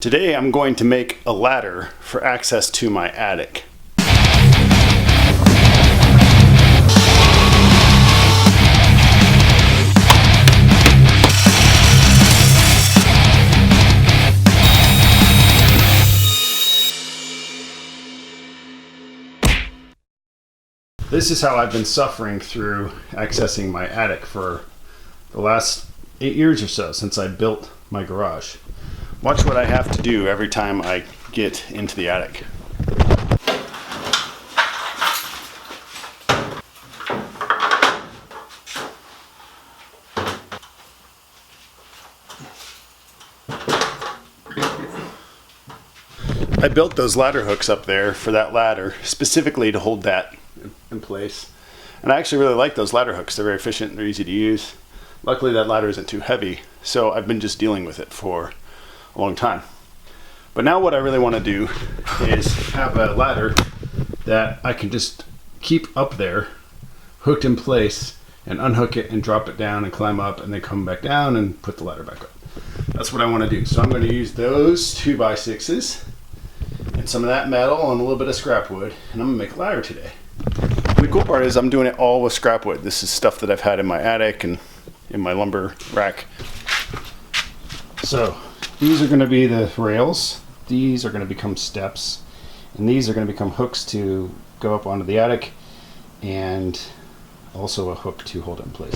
Today I'm going to make a ladder for access to my attic. This is how I've been suffering through accessing my attic for the last 8 years or so since I built my garage. Watch what I have to do every time I get into the attic. I built those ladder hooks up there for that ladder specifically to hold that in place. And I actually really like those ladder hooks. They're very efficient, they're easy to use. Luckily that ladder isn't too heavy, so I've been just dealing with it for a long time. But now what I really want to do is have a ladder that I can just keep up there, hooked in place, and unhook it and drop it down and climb up and then come back down and put the ladder back up. That's what I want to do. So I'm going to use those 2x6s and some of that metal and a little bit of scrap wood, and I'm going to make a ladder today. And the cool part is I'm doing it all with scrap wood. This is stuff that I've had in my attic and in my lumber rack. So these are going to be the rails, these are going to become steps, and these are going to become hooks to go up onto the attic, and also a hook to hold it in place.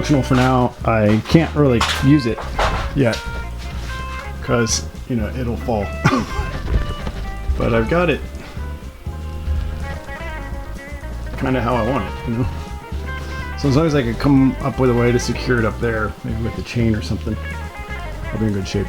functional for now. I can't really use it yet because, you know, it'll fall. But I've got it kind of how I want it, you know. So as long as I can come up with a way to secure it up there, maybe with a chain or something, I'll be in good shape.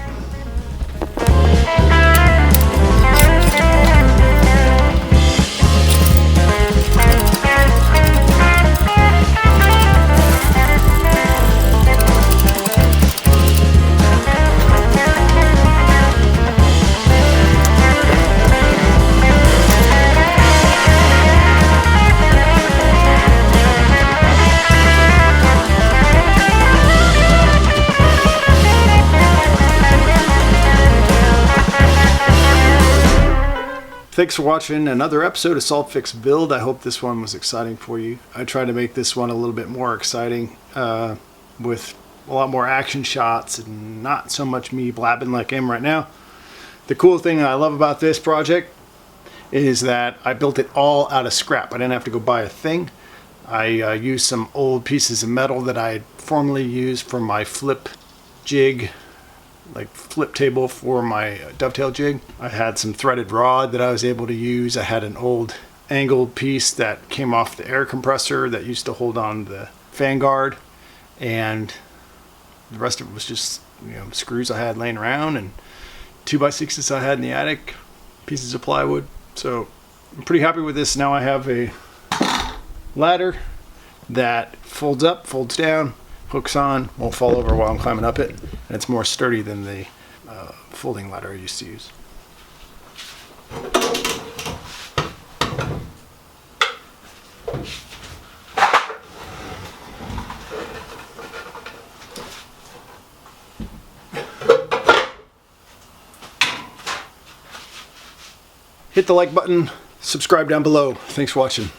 Thanks for watching another episode of Salt Fix Build. I hope this one was exciting for you. I tried to make this one a little bit more exciting with a lot more action shots and not so much me blabbing like I am right now. The cool thing I love about this project is that I built it all out of scrap. I didn't have to go buy a thing. I used some old pieces of metal that I had formerly used for my flip jig, like flip table for my dovetail jig. I had some threaded rod that I was able to use. I had an old angled piece that came off the air compressor that used to hold on the fan guard, and the rest of it was just, you know, screws I had laying around and 2x6s I had in the attic, pieces of plywood. So I'm pretty happy with this. Now I have a ladder that folds up, folds down, hooks on, won't fall over while I'm climbing up it, and it's more sturdy than the folding ladder I used to use. Hit the like button, subscribe down below. Thanks for watching.